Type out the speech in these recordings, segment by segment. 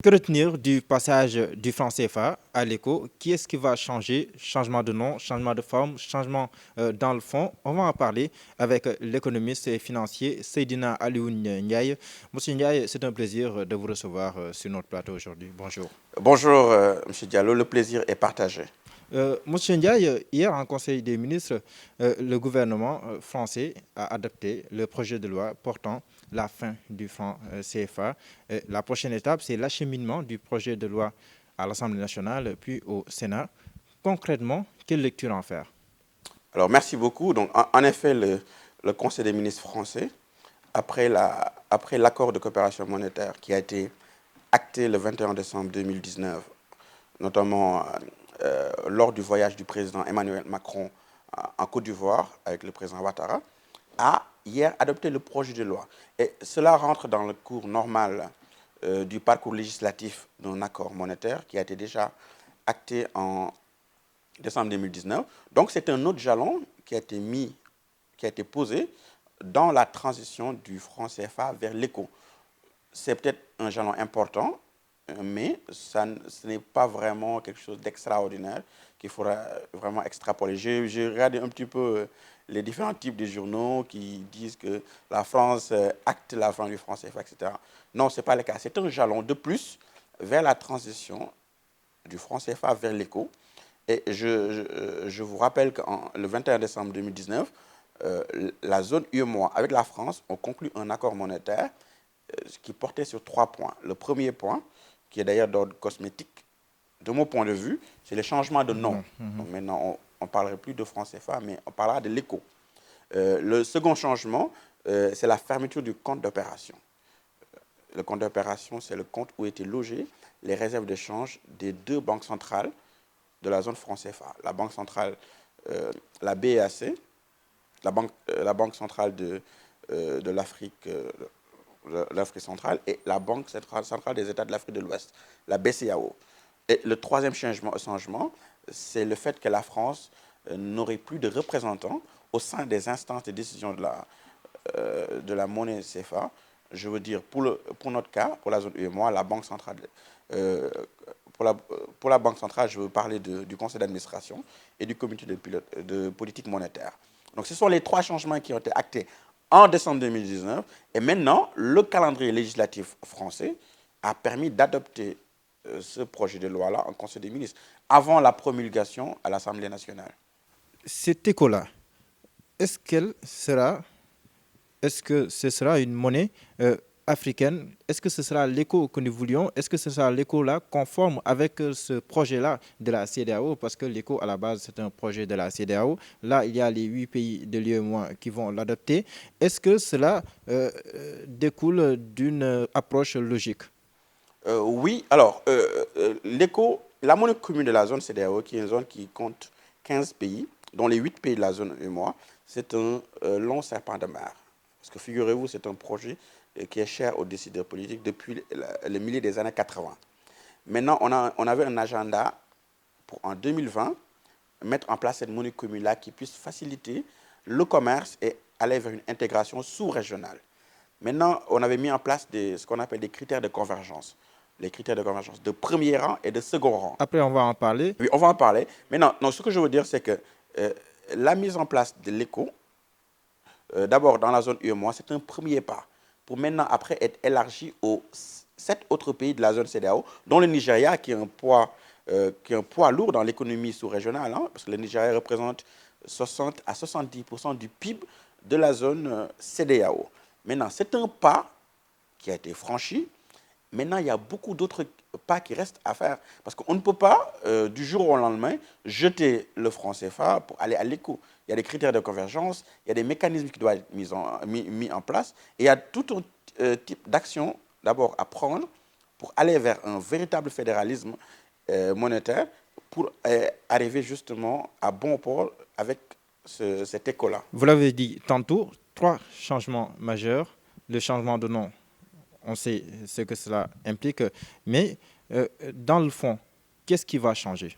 Que retenir du passage du franc CFA à l'éco? Qui est-ce qui va changer? Changement de nom, changement de forme, changement dans le fond. On va en parler avec l'économiste et financier Seydina Alioune Ndiaye. Monsieur Ndiaye, c'est un plaisir de vous recevoir sur notre plateau aujourd'hui. Bonjour. Bonjour, Monsieur Diallo, le plaisir est partagé. Monsieur Ndiaye, hier en Conseil des ministres, le gouvernement français a adopté le projet de loi portant la fin du franc CFA. La prochaine étape, c'est l'acheminement du projet de loi à l'Assemblée nationale puis au Sénat. Concrètement, quelle lecture en faire? Alors, merci beaucoup. Donc, en effet, le Conseil des ministres français, après l'accord de coopération monétaire qui a été acté le 21 décembre 2019, notamment lors du voyage du président Emmanuel Macron en Côte d'Ivoire avec le président Ouattara, a hier adopté le projet de loi. Et cela rentre dans le cours normal du parcours législatif d'un accord monétaire qui a été déjà acté en décembre 2019. Donc, c'est un autre jalon qui a été posé dans la transition du franc CFA vers l'éco. C'est peut-être un jalon important, mais ce n'est pas vraiment quelque chose d'extraordinaire qu'il faudra vraiment extrapoler. J'ai regardé un petit peu les différents types de journaux qui disent que la France acte la fin du franc CFA, etc. Non, ce n'est pas le cas. C'est un jalon de plus vers la transition du franc CFA vers l'éco. Et je vous rappelle que le 21 décembre 2019, la zone UEMOA avec la France ont conclu un accord monétaire qui portait sur 3 points. Le premier point, qui est d'ailleurs d'ordre cosmétique, de mon point de vue, c'est le changement de nom. Non. Mhm. Donc maintenant, on ne parlerait plus de franc CFA, mais on parlera de l'éco. Le second changement, c'est la fermeture du compte d'opération. Le compte d'opération, c'est le compte où étaient logées les réserves de change des deux banques centrales de la zone franc CFA. La banque centrale, la BEAC, la banque centrale de l'Afrique centrale et la banque centrale des États de l'Afrique de l'Ouest, la BCAO. Et le troisième changement, c'est le fait que la France n'aurait plus de représentants au sein des instances de décision de la monnaie CFA. Je veux dire, pour notre cas, pour la zone UEMOA, la Banque centrale, euh, pour la Banque centrale, je veux parler du conseil d'administration et du comité de politique monétaire. Donc, ce sont les trois changements qui ont été actés en décembre 2019. Et maintenant, le calendrier législatif français a permis d'adopter ce projet de loi-là en Conseil des ministres avant la promulgation à l'Assemblée nationale. Cet éco-là, est-ce qu'elle sera est-ce que ce sera une monnaie africaine? Est-ce que ce sera l'éco que nous voulions? Est-ce que ce sera l'éco-là conforme avec ce projet-là de la CEDEAO? Parce que l'éco, à la base, c'est un projet de la CEDEAO. Là, il y a les 8 pays de l'UEMOA qui vont l'adopter. Est-ce que cela découle d'une approche logique? Oui, alors, la monnaie commune de la zone CEDEAO, qui est une zone qui compte 15 pays, dont les 8 pays de la zone UEMOA, c'est un long serpent de mer. Parce que figurez-vous, c'est un projet qui est cher aux décideurs politiques depuis le milieu des années 80. Maintenant, on avait un agenda pour en 2020 mettre en place cette monnaie commune-là qui puisse faciliter le commerce et aller vers une intégration sous-régionale. Maintenant, on avait mis en place ce qu'on appelle des critères de convergence. Les critères de convergence de premier rang et de second rang. Après, on va en parler. Oui, on va en parler. Maintenant, non, ce que je veux dire, c'est que la mise en place de l'éco, d'abord dans la zone UEMOA, c'est un premier pas pour maintenant, après, être élargi aux 7 autres pays de la zone CEDEAO, dont le Nigeria, qui est un poids lourd dans l'économie sous-régionale, hein, parce que le Nigeria représente 60 à 70% du PIB de la zone CEDEAO. Maintenant, c'est un pas qui a été franchi. Maintenant, il y a beaucoup d'autres pas qui restent à faire. Parce qu'on ne peut pas, du jour au lendemain, jeter le franc CFA pour aller à l'éco. Il y a des critères de convergence, il y a des mécanismes qui doivent être mis en place. Et il y a tout un type d'action, d'abord, à prendre pour aller vers un véritable fédéralisme monétaire pour arriver justement à bon port avec cet éco-là. Vous l'avez dit tantôt, 3 changements majeurs. Le changement de nom, on sait ce que cela implique, mais dans le fond, qu'est-ce qui va changer?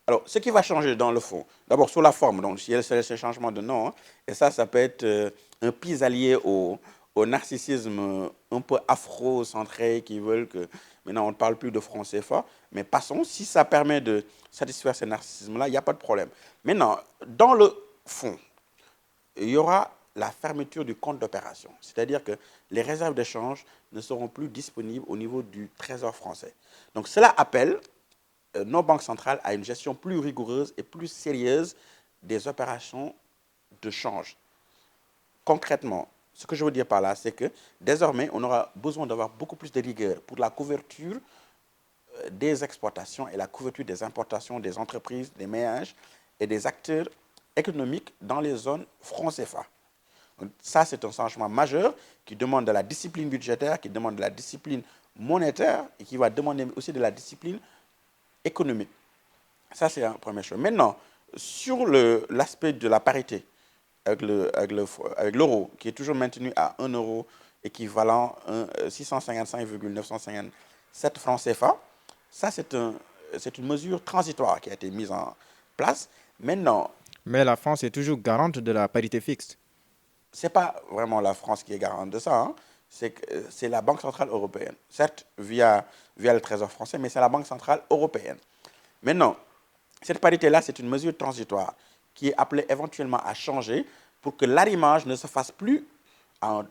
Alors, ce qui va changer dans le fond, d'abord sur la forme, donc il y a ce changement de nom, hein, et ça peut être un pis-allié au narcissisme un peu afro-centré qui veulent que maintenant on ne parle plus de franc CFA. Mais passons, si ça permet de satisfaire ce narcissisme-là, il n'y a pas de problème. Maintenant, dans le fond, il y aura la fermeture du compte d'opération. C'est-à-dire que les réserves d'échange ne seront plus disponibles au niveau du Trésor français. Donc cela appelle nos banques centrales à une gestion plus rigoureuse et plus sérieuse des opérations de change. Concrètement, ce que je veux dire par là, c'est que désormais, on aura besoin d'avoir beaucoup plus de rigueur pour la couverture des exportations et la couverture des importations des entreprises, des ménages et des acteurs économiques dans les zones franc CFA. Donc, ça, c'est un changement majeur qui demande de la discipline budgétaire, qui demande de la discipline monétaire et qui va demander aussi de la discipline économique. Ça, c'est la première chose. Maintenant, sur l'aspect de la parité, avec l'euro, qui est toujours maintenu à 1 euro équivalent 655,957 francs CFA, ça, c'est une mesure transitoire qui a été mise en place. Maintenant, Mais la France est toujours garante de la parité fixe. ce n'est pas vraiment la France qui est garante de ça, hein. C'est la Banque centrale européenne. Certes, via le Trésor français, mais c'est la Banque centrale européenne. Maintenant, cette parité-là, c'est une mesure transitoire qui est appelée éventuellement à changer pour que l'arrimage ne se fasse plus à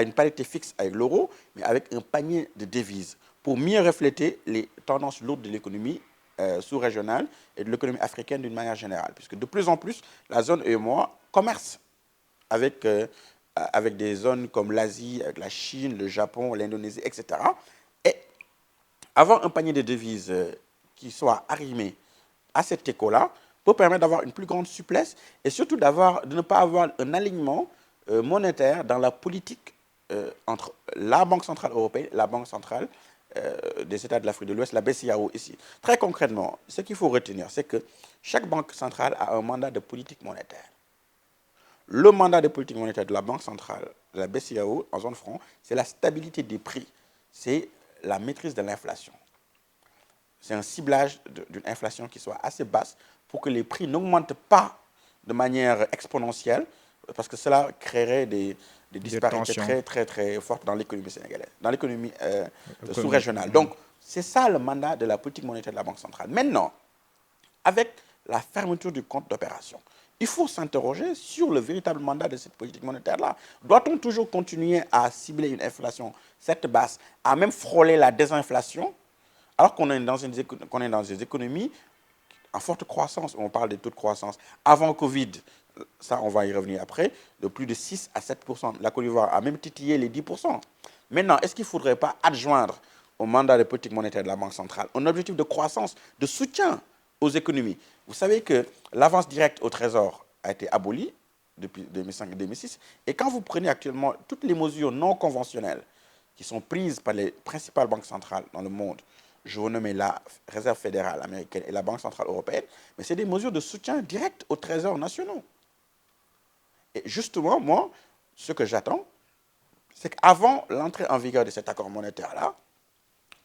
une parité fixe avec l'euro, mais avec un panier de devises pour mieux refléter les tendances lourdes de l'économie sous-régionale et de l'économie africaine d'une manière générale. Puisque de plus en plus, la zone UEMOA commerce avec des zones comme l'Asie, avec la Chine, le Japon, l'Indonésie, etc. Et avoir un panier de devises qui soit arrimé à cette éco-là peut permettre d'avoir une plus grande souplesse et surtout de ne pas avoir un alignement monétaire dans la politique entre la Banque centrale européenne et la Banque centrale des États de l'Afrique de l'Ouest, la BCEAO ici. Très concrètement, ce qu'il faut retenir, c'est que chaque banque centrale a un mandat de politique monétaire. Le mandat de politique monétaire de la Banque centrale, de la BCEAO, en zone franc, c'est la stabilité des prix, c'est la maîtrise de l'inflation. C'est un ciblage d'une inflation qui soit assez basse pour que les prix n'augmentent pas de manière exponentielle, parce que cela créerait des disparités très, très, très fortes dans l'économie sénégalaise, dans l'économie sous-régionale. Donc, c'est ça le mandat de la politique monétaire de la Banque centrale. Maintenant, avec la fermeture du compte d'opération, il faut s'interroger sur le véritable mandat de cette politique monétaire-là. Doit-on toujours continuer à cibler une inflation, cette basse, à même frôler la désinflation, alors qu'on est dans des économies en forte croissance? On parle des taux de croissance avant Covid, ça on va y revenir après, de plus de 6 à 7%. La Côte d'Ivoire a même titillé les 10%. Maintenant, est-ce qu'il ne faudrait pas adjoindre au mandat de politique monétaire de la Banque centrale un objectif de croissance, de soutien aux économies? Vous savez que l'avance directe au Trésor a été abolie depuis 2005 et 2006. Et quand vous prenez actuellement toutes les mesures non conventionnelles qui sont prises par les principales banques centrales dans le monde, je vous nomme la Réserve fédérale américaine et la Banque centrale européenne, mais c'est des mesures de soutien direct aux trésors nationaux. Et justement, moi, ce que j'attends, c'est qu'avant l'entrée en vigueur de cet accord monétaire-là,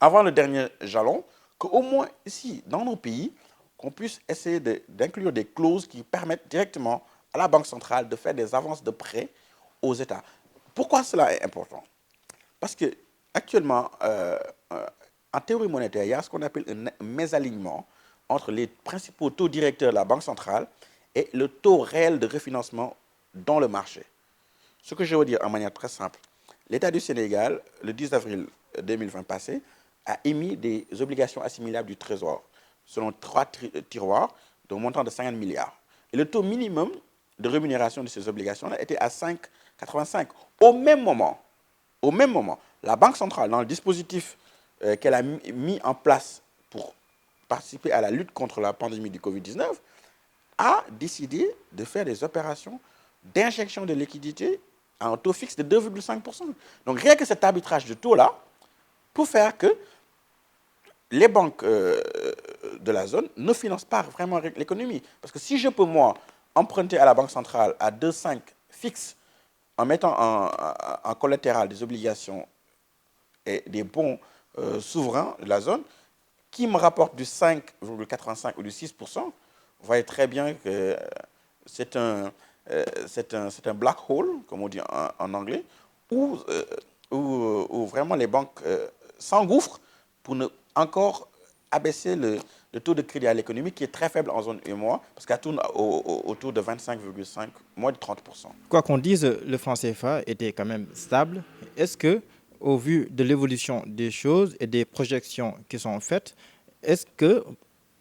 avant le dernier jalon, qu'au moins ici, dans nos pays, qu'on puisse essayer d'inclure des clauses qui permettent directement à la Banque centrale de faire des avances de prêts aux États. Pourquoi cela est important? Parce qu'actuellement, en théorie monétaire, il y a ce qu'on appelle un mésalignement entre les principaux taux directeurs de la Banque centrale et le taux réel de refinancement dans le marché. Ce que je veux dire en manière très simple, l'État du Sénégal, le 10 avril 2020 passé, a émis des obligations assimilables du Trésor selon 3 tiroirs d'un montant de 50 milliards. Et le taux minimum de rémunération de ces obligations-là était à 5,85. Au même moment, la Banque centrale, dans le dispositif qu'elle a mis en place pour participer à la lutte contre la pandémie du Covid-19, a décidé de faire des opérations d'injection de liquidités à un taux fixe de 2,5%. Donc rien que cet arbitrage de taux-là peut faire que les banques de la zone ne financent pas vraiment l'économie. Parce que si je peux, moi, emprunter à la Banque centrale à 2,5 fixe en mettant en collatéral des obligations et des bons souverains de la zone qui me rapportent du 5,85 ou du 6%, vous voyez très bien que c'est un black hole, comme on dit en anglais, où, où vraiment les banques s'engouffrent pour ne encore abaisser le taux de crédit à l'économie qui est très faible en zone UEMOA, parce qu'elle tourne autour de 25,5, moins de 30%. Quoi qu'on dise, le franc CFA était quand même stable. Est-ce que, au vu de l'évolution des choses et des projections qui sont faites, est-ce que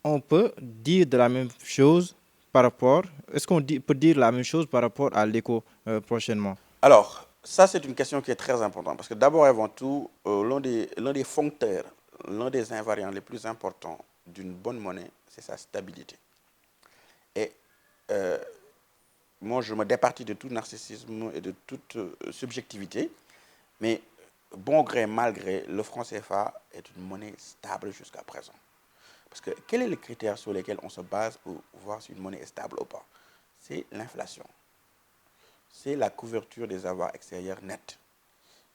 on peut dire de la même chose par rapport, est-ce qu'on peut dire la même chose par rapport à l'éco prochainement? Alors, ça, c'est une question qui est très importante, parce que d'abord et avant tout, l'un des foncteurs, l'un des invariants les plus importants d'une bonne monnaie, c'est sa stabilité. Et euh, moi, je me départis de tout narcissisme et de toute subjectivité, mais bon gré, mal gré, le franc CFA est une monnaie stable jusqu'à présent. Parce que quel est le critère sur lequel on se base pour voir si une monnaie est stable ou pas? C'est l'inflation, c'est la couverture des avoirs extérieurs nets,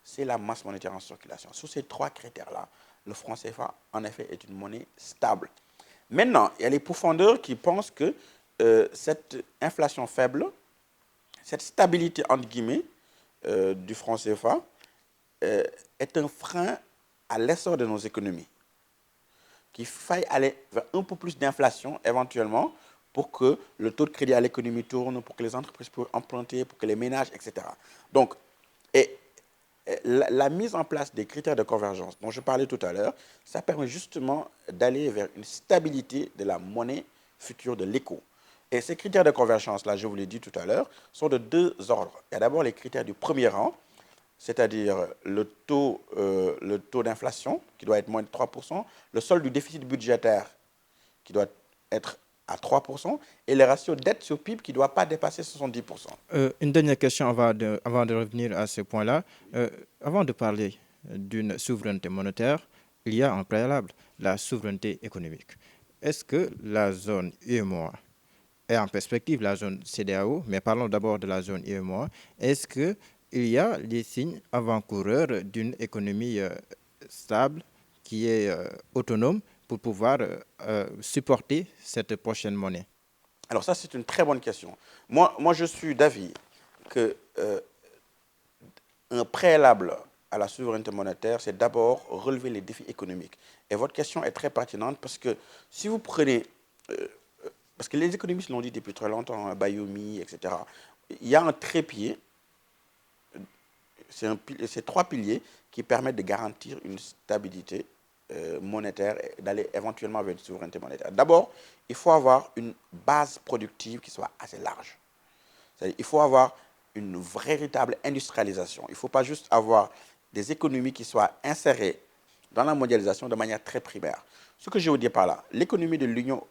c'est la masse monétaire en circulation. Sur ces trois critères-là, le franc CFA, en effet, est une monnaie stable. Maintenant, il y a les profondeurs qui pensent que cette inflation faible, cette stabilité, entre guillemets, du franc CFA, est un frein à l'essor de nos économies. Qu'il faille aller vers un peu plus d'inflation, éventuellement, pour que le taux de crédit à l'économie tourne, pour que les entreprises puissent emprunter, pour que les ménages, etc. Donc, et la mise en place des critères de convergence dont je parlais tout à l'heure, ça permet justement d'aller vers une stabilité de la monnaie future de l'éco. Et ces critères de convergence, là, je vous l'ai dit tout à l'heure, sont de deux ordres. Il y a d'abord les critères du premier rang, c'est-à-dire le taux d'inflation, qui doit être moins de 3%, le solde du déficit budgétaire, qui doit être à 3%, et le ratio dette sur PIB qui ne doit pas dépasser 70%. Une dernière question avant de revenir à ce point-là. Avant de parler d'une souveraineté monétaire, il y a en préalable la souveraineté économique. Est-ce que la zone UEMOA est en perspective la zone CEDEAO, mais parlons d'abord de la zone UEMOA, est-ce qu'il y a les signes avant-coureurs d'une économie stable qui est autonome pour pouvoir supporter cette prochaine monnaie? Alors ça, c'est une très bonne question. Moi je suis d'avis que un préalable à la souveraineté monétaire, c'est d'abord relever les défis économiques. Et votre question est très pertinente parce que si vous prenez, euh, parce que les économistes l'ont dit depuis très longtemps, hein, Bayoumi, etc., il y a un trépied, c'est trois piliers qui permettent de garantir une stabilité monétaire et d'aller éventuellement vers une souveraineté monétaire. D'abord, il faut avoir une base productive qui soit assez large. Il faut avoir une véritable industrialisation. Il ne faut pas juste avoir des économies qui soient insérées dans la mondialisation de manière très primaire. Ce que je veux dire par là, l'économie de l'Union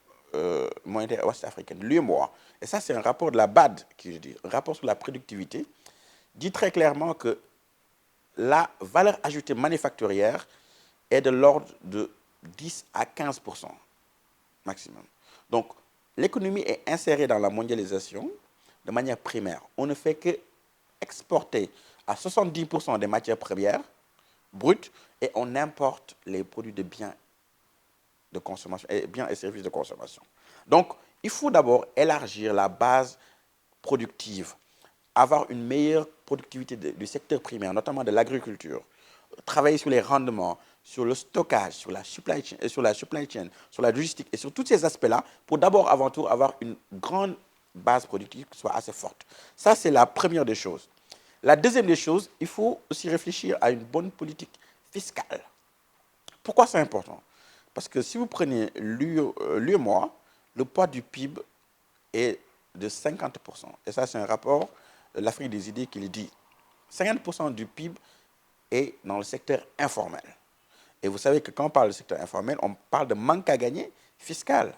monétaire ouest-africaine, l'UEMOA, et ça c'est un rapport de la BAD, qui je dis, un rapport sur la productivité, dit très clairement que la valeur ajoutée manufacturière est de l'ordre de 10 à 15% maximum. Donc, l'économie est insérée dans la mondialisation de manière primaire. On ne fait que exporter à 70% des matières premières brutes et on importe les produits de biens de consommation, biens et services de consommation. Donc, il faut d'abord élargir la base productive, avoir une meilleure productivité du secteur primaire, notamment de l'agriculture, travailler sur les rendements, sur le stockage, sur la supply chain, sur la logistique et sur tous ces aspects-là, pour d'abord, avant tout, avoir une grande base productive qui soit assez forte. Ça, c'est la première des choses. La deuxième des choses, il faut aussi réfléchir à une bonne politique fiscale. Pourquoi c'est important? Parce que si vous prenez l'UEMOA, le poids du PIB est de 50%. Et ça, c'est un rapport de l'Afrique des idées qui le dit. 50% du PIB est dans le secteur informel. Et vous savez que quand on parle de secteur informel, on parle de manque à gagner fiscal.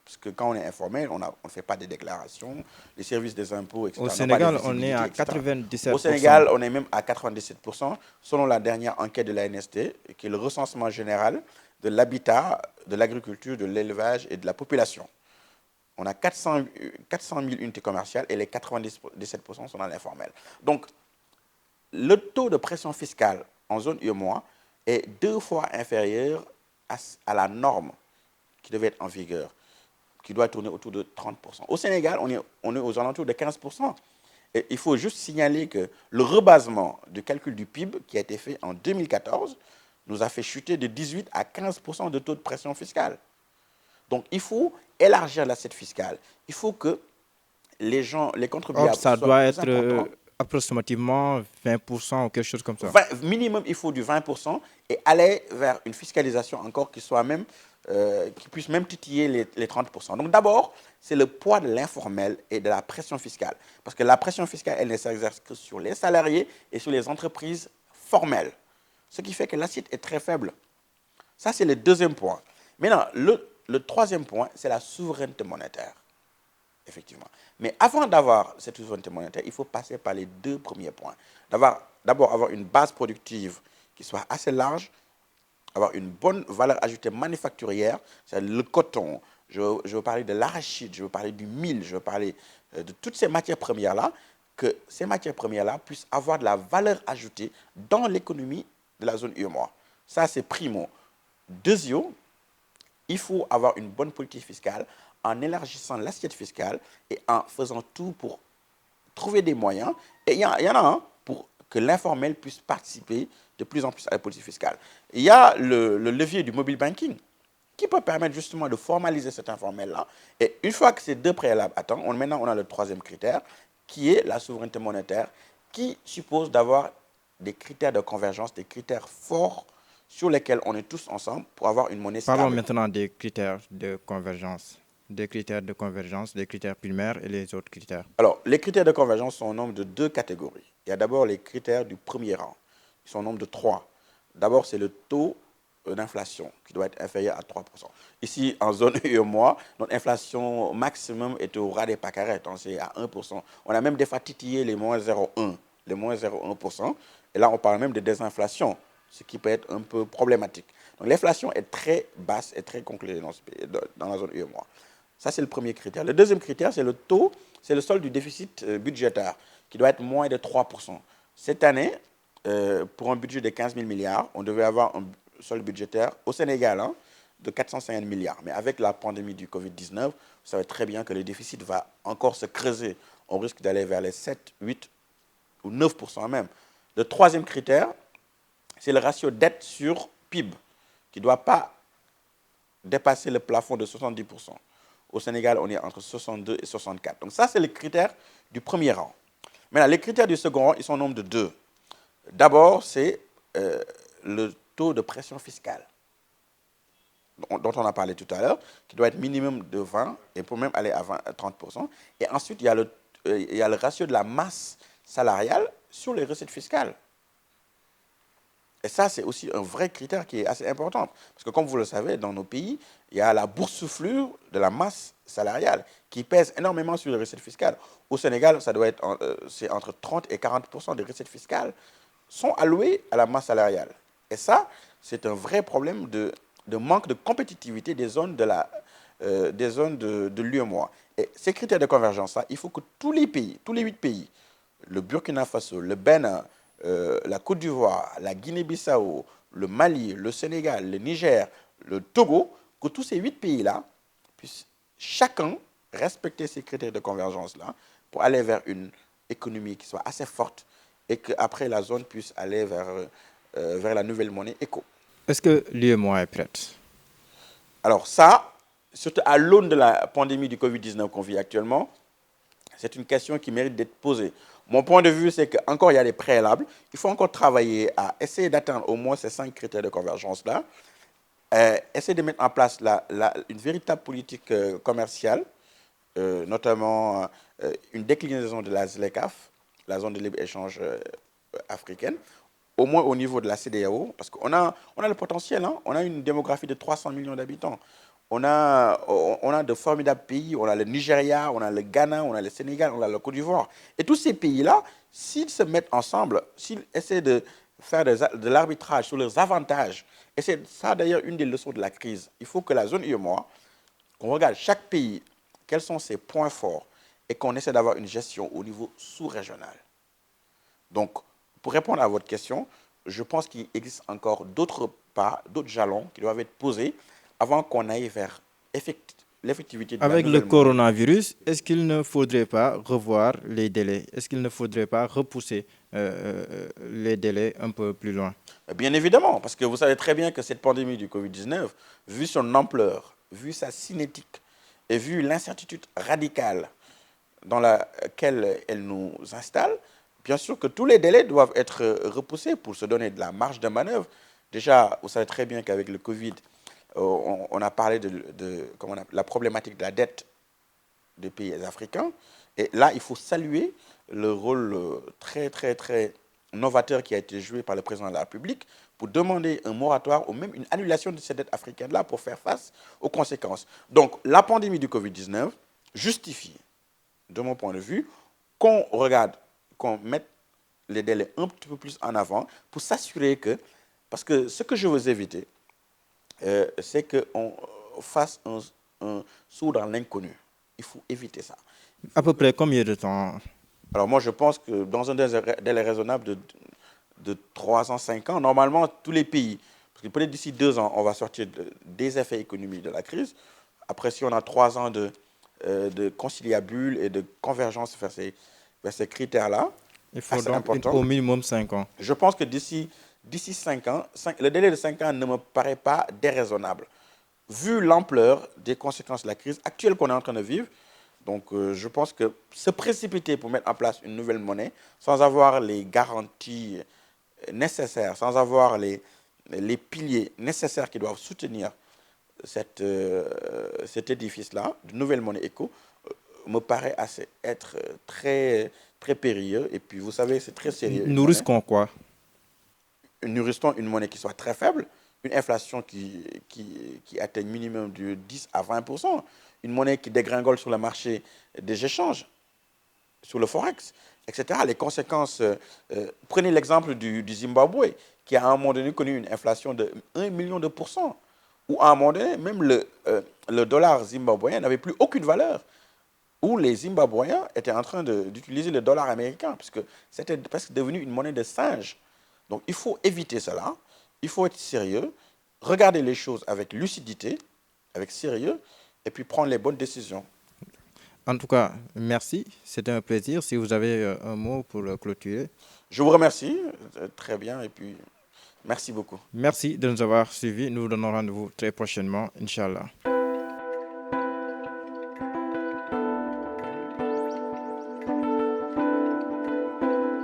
Parce que quand on est informel, on ne fait pas de déclarations, les services des impôts, Au etc., n'ont pas de Sénégal, on est visibilité, à etc. Au 97%. Sénégal, on est même à 97%, selon la dernière enquête de l'ANSD, qui est le recensement général de l'habitat, de l'agriculture, de l'élevage et de la population. On a 400 000 unités commerciales et les 97% sont dans l'informel. Donc, le taux de pression fiscale en zone UEMOA est 2 fois inférieur à la norme qui devait être en vigueur, qui doit tourner autour de 30%. Au Sénégal, on est aux alentours de 15%. Et il faut juste signaler que le rebasement du calcul du PIB qui a été fait en 2014 nous a fait chuter de 18 à 15% de taux de pression fiscale. Donc, il faut élargir l'assiette fiscale. Il faut que les gens, les Or, contribuables ça soient doit plus être importants. approximativement 20% ou quelque chose comme ça. Minimum, il faut du 20% et aller vers une fiscalisation encore qui soit même, qui puisse même titiller les 30%. Donc d'abord, c'est le poids de l'informel et de la pression fiscale. Parce que la pression fiscale, elle ne s'exerce que sur les salariés et sur les entreprises formelles. Ce qui fait que l'assiette est très faible. Ça, c'est le deuxième point. Maintenant, le troisième point, c'est la souveraineté monétaire. Effectivement. Mais avant d'avoir cette souveraineté monétaire, il faut passer par les deux premiers points. D'abord, avoir une base productive qui soit assez large, avoir une bonne valeur ajoutée manufacturière, c'est le coton, je veux parler de l'arachide, je veux parler du mil, je veux parler de toutes ces matières premières-là, que ces matières premières-là puissent avoir de la valeur ajoutée dans l'économie de la zone UEMOA. Ça, c'est primo. Deuxièmement, il faut avoir une bonne politique fiscale en élargissant l'assiette fiscale et en faisant tout pour trouver des moyens. Et il y en a un pour que l'informel puisse participer de plus en plus à la politique fiscale. Il y a le levier du mobile banking qui peut permettre justement de formaliser cet informel-là. Et une fois que ces deux préalables attendent, maintenant on a le troisième critère qui est la souveraineté monétaire qui suppose d'avoir des critères de convergence, des critères forts sur lesquels on est tous ensemble pour avoir une monnaie Parlons stable. maintenant des critères de convergence. Des critères de convergence, des critères primaires et les autres critères. Alors, les critères de convergence sont au nombre de deux catégories. Il y a d'abord les critères du premier rang. Ils sont au nombre de trois. D'abord, c'est le taux d'inflation qui doit être inférieur à 3%. Ici, en zone UEMOA, notre inflation maximum est au ras des pâquerettes, c'est à 1%. On a même des fois titillé les moins 0,1, les moins 0,1%. Et là, on parle même de désinflation, ce qui peut être un peu problématique. Donc, l'inflation est très basse et très conclue dans la zone UEMOA. Ça, c'est le premier critère. Le deuxième critère, c'est le taux, c'est le solde du déficit budgétaire, qui doit être moins de 3%. Cette année, pour un budget de 15 000 milliards, on devait avoir un solde budgétaire au Sénégal de 450 milliards. Mais avec la pandémie du Covid-19, vous savez très bien que le déficit va encore se creuser. On risque d'aller vers les 7, 8 ou 9% même. Le troisième critère, c'est le ratio dette sur PIB, qui ne doit pas dépasser le plafond de 70%. Au Sénégal, on est entre 62 et 64. Donc ça, c'est le critère du premier rang. Maintenant, les critères du second rang, ils sont au nombre de deux. D'abord, c'est le taux de pression fiscale, dont on a parlé tout à l'heure, qui doit être minimum de 20 et peut même aller à 30%. Et ensuite, il y a le ratio de la masse salariale sur les recettes fiscales. Et ça, c'est aussi un vrai critère qui est assez important. Parce que comme vous le savez, dans nos pays, il y a la boursouflure de la masse salariale qui pèse énormément sur les recettes fiscales. Au Sénégal, ça doit être, c'est entre 30 et 40% des recettes fiscales sont allouées à la masse salariale. Et ça, c'est un vrai problème de manque de compétitivité des zones de l'UEMOA. Et ces critères de convergence, il faut que tous les pays, tous les 8 pays, le Burkina Faso, le Bénin, la Côte d'Ivoire, la Guinée-Bissau, le Mali, le Sénégal, le Niger, le Togo, que tous ces 8 pays-là puissent chacun respecter ces critères de convergence-là pour aller vers une économie qui soit assez forte et qu'après la zone puisse aller vers la nouvelle monnaie éco. Est-ce que l'UEMOA est prête? Alors ça, surtout à l'aune de la pandémie du Covid-19 qu'on vit actuellement, c'est une question qui mérite d'être posée. Mon point de vue, c'est qu'encore il y a des préalables. Il faut encore travailler à essayer d'atteindre au moins ces 5 critères de convergence-là. Essayer de mettre en place une véritable politique commerciale, notamment une déclinaison de la ZLECAf, la zone de libre-échange africaine, au moins au niveau de la CEDEAO, parce qu'on a le potentiel, on a une démographie de 300 millions d'habitants. On a de formidables pays, on a le Nigeria, on a le Ghana, on a le Sénégal, on a le Côte d'Ivoire. Et tous ces pays-là, s'ils se mettent ensemble, s'ils essaient de faire de l'arbitrage sur leurs avantages, et c'est ça d'ailleurs une des leçons de la crise, il faut que la zone UEMOA, qu'on regarde chaque pays, quels sont ses points forts, et qu'on essaie d'avoir une gestion au niveau sous-régional. Donc, pour répondre à votre question, je pense qu'il existe encore d'autres pas, d'autres jalons qui doivent être posés avant qu'on aille vers l'effectivité de la Avec le nouvelle monnaie. coronavirus, est-ce qu'il ne faudrait pas revoir les délais? Est-ce qu'il ne faudrait pas repousser les délais un peu plus loin? Bien évidemment, parce que vous savez très bien que cette pandémie du Covid-19, vu son ampleur, vu sa cinétique et vu l'incertitude radicale dans laquelle elle nous installe, bien sûr que tous les délais doivent être repoussés pour se donner de la marge de manœuvre. Déjà, vous savez très bien qu'avec le Covid, on a parlé comment la problématique de la dette des pays africains. Et là, il faut saluer le rôle très, très, très novateur qui a été joué par le président de la République pour demander un moratoire ou même une annulation de ces dettes africaines-là pour faire face aux conséquences. Donc, la pandémie du Covid-19 justifie, de mon point de vue, qu'on regarde, qu'on mette les délais un petit peu plus en avant pour s'assurer que, parce que ce que je veux éviter, c'est qu'on fasse un saut dans l'inconnu. Il faut éviter ça. À peu près combien de temps? Alors moi, je pense que dans un délai raisonnable de 3 ans, 5 ans, normalement, tous les pays, parce que peut-être d'ici 2 ans, on va sortir des effets économiques de la crise. Après, si on a 3 ans de conciliabule et de convergence vers ces critères-là, Il faut assez donc importants, au minimum 5 ans. je pense que d'ici 5 ans, le délai de 5 ans ne me paraît pas déraisonnable. Vu l'ampleur des conséquences de la crise actuelle qu'on est en train de vivre, donc je pense que se précipiter pour mettre en place une nouvelle monnaie sans avoir les garanties nécessaires, sans avoir les piliers nécessaires qui doivent soutenir cet édifice-là, de nouvelle monnaie éco, me paraît être très, très périlleux. Et puis, vous savez, c'est très sérieux, une Nous monnaie. risquons quoi? Nous risquons une monnaie qui soit très faible, une inflation qui atteigne minimum de 10 à 20%, une monnaie qui dégringole sur le marché des échanges, sur le Forex, etc. Les conséquences, prenez l'exemple du Zimbabwe, qui à un moment donné connu une inflation de 1 million de pourcents, où à un moment donné, même le dollar zimbabwéen n'avait plus aucune valeur, où les Zimbabwéens étaient en train d'utiliser le dollar américain, puisque c'était presque devenu une monnaie de singe. Donc il faut éviter cela, il faut être sérieux, regarder les choses avec lucidité, avec sérieux, et puis prendre les bonnes décisions. En tout cas, merci. C'était un plaisir. Si vous avez un mot pour clôturer. Je vous remercie, très bien, et puis merci beaucoup. Merci de nous avoir suivis. Nous vous donnons rendez-vous très prochainement, Inch'Allah.